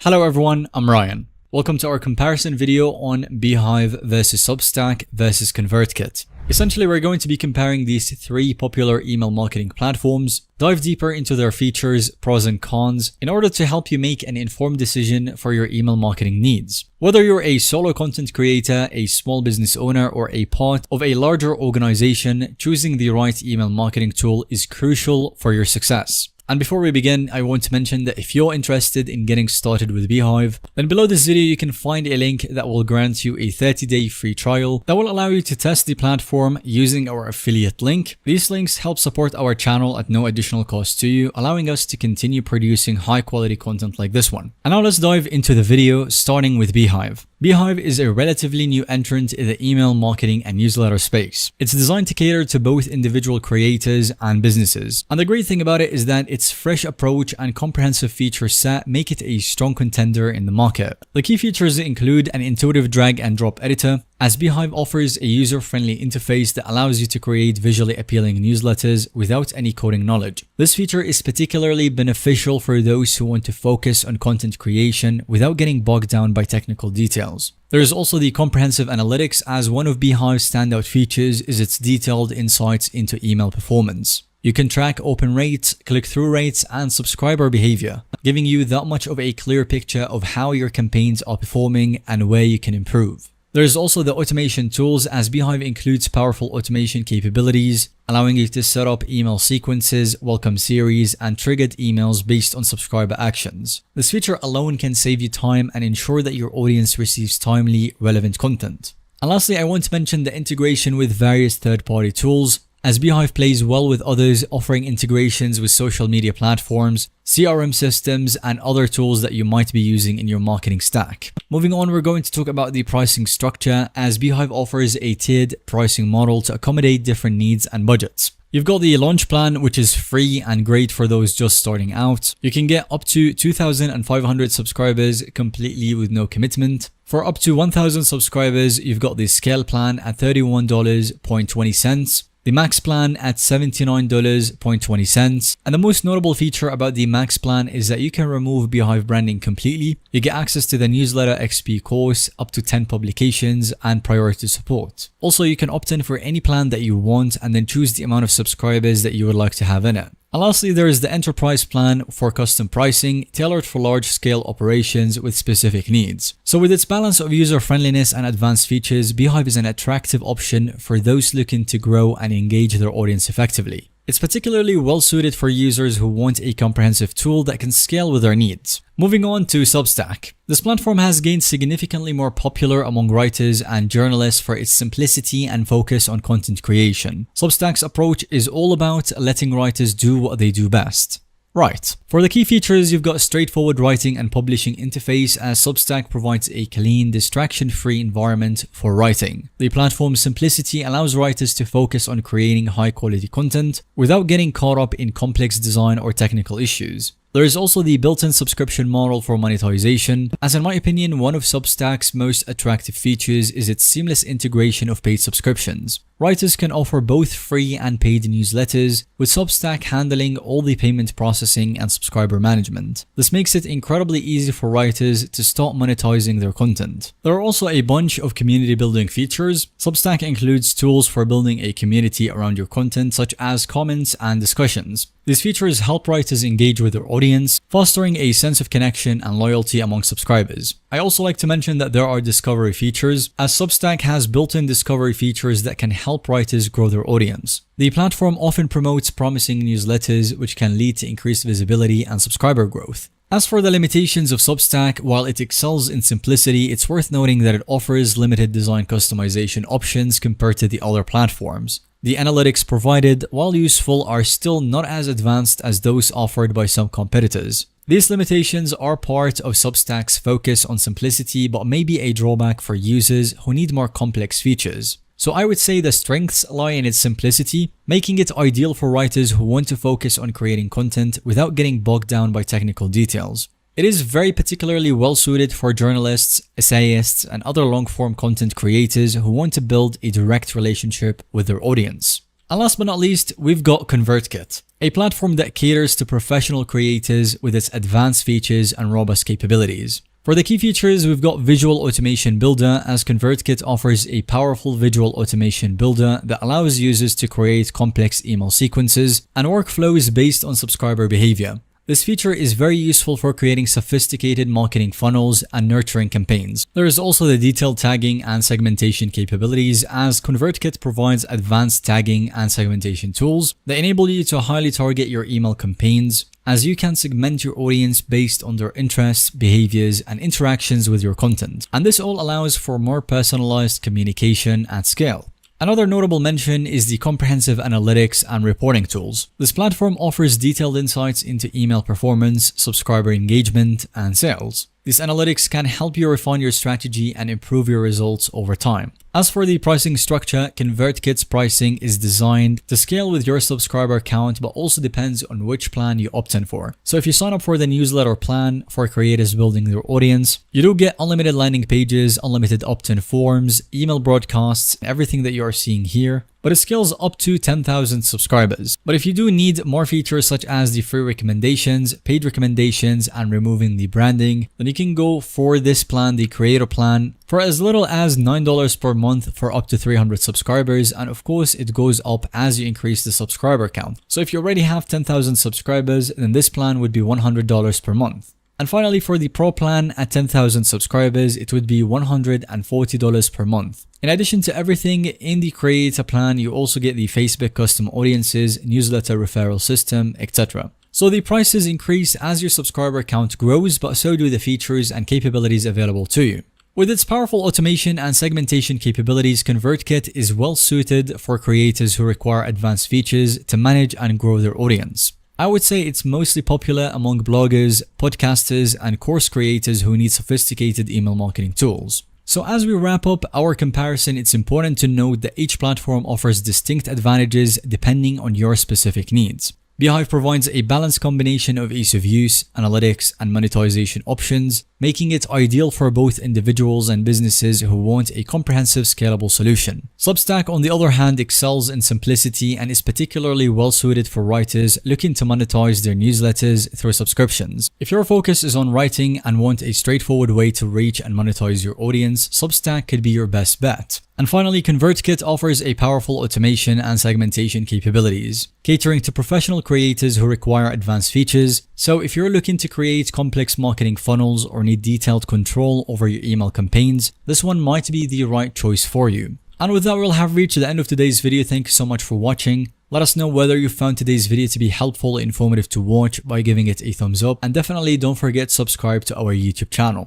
Hello everyone, I'm Ryan. Welcome to our comparison video on Beehiiv versus Substack versus ConvertKit. Essentially, we're going to be comparing these three popular email marketing platforms, dive deeper into their features, pros and cons, in order to help you make an informed decision for your email marketing needs. Whether you're a solo content creator, a small business owner, or a part of a larger organization, choosing the right email marketing tool is crucial for your success. And before we begin, I want to mention that if you're interested in getting started with Beehiiv, then below this video you can find a link that will grant you a 30-day free trial that will allow you to test the platform using our affiliate link. These links help support our channel at no additional cost to you, allowing us to continue producing high quality content like this one. And now let's dive into the video, starting with Beehiiv. Beehiiv is a relatively new entrant in the email marketing and newsletter space. It's designed to cater to both individual creators and businesses. And the great thing about it is that its fresh approach and comprehensive feature set make it a strong contender in the market. The key features include an intuitive drag and drop editor, as Beehiiv offers a user-friendly interface that allows you to create visually appealing newsletters without any coding knowledge. This feature is particularly beneficial for those who want to focus on content creation without getting bogged down by technical details. There is also the comprehensive analytics, as one of Beehiiv's standout features is its detailed insights into email performance. You can track open rates, click-through rates, and subscriber behavior, giving you that much of a clear picture of how your campaigns are performing and where you can improve. There is also the automation tools, as Beehiiv includes powerful automation capabilities, allowing you to set up email sequences, welcome series, and triggered emails based on subscriber actions. This feature alone can save you time and ensure that your audience receives timely, relevant content. And lastly, I want to mention the integration with various third-party tools, as Beehiiv plays well with others, offering integrations with social media platforms, CRM systems, and other tools that you might be using in your marketing stack. Moving on, we're going to talk about the pricing structure, as Beehiiv offers a tiered pricing model to accommodate different needs and budgets. You've got the launch plan, which is free and great for those just starting out. You can get up to 2,500 subscribers completely with no commitment. For up to 1,000 subscribers, you've got the scale plan at $31.20. The Max plan at $79.20, and the most notable feature about the Max plan is that you can remove Beehiiv branding completely. You get access to the Newsletter XP course, up to 10 publications, and priority support. Also, you can opt in for any plan that you want and then choose the amount of subscribers that you would like to have in it. And lastly, there is the Enterprise plan for custom pricing, tailored for large-scale operations with specific needs. So with its balance of user-friendliness and advanced features, Beehiiv is an attractive option for those looking to grow and engage their audience effectively. It's particularly well suited for users who want a comprehensive tool that can scale with their needs. Moving on to Substack. This platform has gained significantly more popular among writers and journalists for its simplicity and focus on content creation. Substack's approach is all about letting writers do what they do best. Right. For the key features, you've got a straightforward writing and publishing interface, as Substack provides a clean, distraction-free environment for writing. The platform's simplicity allows writers to focus on creating high-quality content without getting caught up in complex design or technical issues. There is also the built-in subscription model for monetization, as in my opinion, one of Substack's most attractive features is its seamless integration of paid subscriptions. Writers can offer both free and paid newsletters, with Substack handling all the payment processing and subscriber management. This makes it incredibly easy for writers to start monetizing their content. There are also a bunch of community building features. Substack includes tools for building a community around your content, such as comments and discussions. These features help writers engage with their audience, fostering a sense of connection and loyalty among subscribers. I also like to mention that there are discovery features, as Substack has built-in discovery features that can help writers grow their audience. The platform often promotes promising newsletters, which can lead to increased visibility and subscriber growth. As for the limitations of Substack, while it excels in simplicity, it's worth noting that it offers limited design customization options compared to the other platforms. The analytics provided, while useful, are still not as advanced as those offered by some competitors. These limitations are part of Substack's focus on simplicity, but may be a drawback for users who need more complex features. So I would say the strengths lie in its simplicity, making it ideal for writers who want to focus on creating content without getting bogged down by technical details. It is very particularly well suited for journalists, essayists, and other long-form content creators who want to build a direct relationship with their audience. And last but not least, we've got ConvertKit, a platform that caters to professional creators with its advanced features and robust capabilities. For the key features, we've got Visual Automation Builder, as ConvertKit offers a powerful visual automation builder that allows users to create complex email sequences and workflows based on subscriber behavior. This feature is very useful for creating sophisticated marketing funnels and nurturing campaigns. There is also the detailed tagging and segmentation capabilities, as ConvertKit provides advanced tagging and segmentation tools that enable you to highly target your email campaigns, as you can segment your audience based on their interests, behaviors, and interactions with your content. And this all allows for more personalized communication at scale. Another notable mention is the comprehensive analytics and reporting tools. This platform offers detailed insights into email performance, subscriber engagement, and sales. These analytics can help you refine your strategy and improve your results over time. As for the pricing structure, ConvertKit's pricing is designed to scale with your subscriber count, but also depends on which plan you opt in for. So if you sign up for the newsletter plan for creators building their audience, you do get unlimited landing pages, unlimited opt-in forms, email broadcasts, everything that you are seeing here. But it scales up to 10,000 subscribers. But if you do need more features such as the free recommendations, paid recommendations, and removing the branding, then you can go for this plan, the creator plan, for as little as $9 per month for up to 300 subscribers. And of course, it goes up as you increase the subscriber count. So if you already have 10,000 subscribers, then this plan would be $100 per month. And finally, for the Pro plan at 10,000 subscribers, it would be $140 per month. In addition to everything in the Creator plan, you also get the Facebook custom audiences, newsletter referral system, etc. So the prices increase as your subscriber count grows, but so do the features and capabilities available to you. With its powerful automation and segmentation capabilities, ConvertKit is well suited for creators who require advanced features to manage and grow their audience. I would say it's mostly popular among bloggers, podcasters, and course creators who need sophisticated email marketing tools. So as we wrap up our comparison, it's important to note that each platform offers distinct advantages depending on your specific needs. Beehiiv provides a balanced combination of ease of use, analytics, and monetization options, making it ideal for both individuals and businesses who want a comprehensive, scalable solution. Substack, on the other hand, excels in simplicity and is particularly well suited for writers looking to monetize their newsletters through subscriptions. If your focus is on writing and want a straightforward way to reach and monetize your audience, Substack could be your best bet. And finally, ConvertKit offers a powerful automation and segmentation capabilities, catering to professional creators who require advanced features. So if you're looking to create complex marketing funnels or need detailed control over your email campaigns, this one might be the right choice for you. And with that, we'll have reached the end of today's video. Thank you so much for watching. Let us know whether you found today's video to be helpful or informative to watch by giving it a thumbs up, and definitely don't forget to subscribe to our YouTube channel.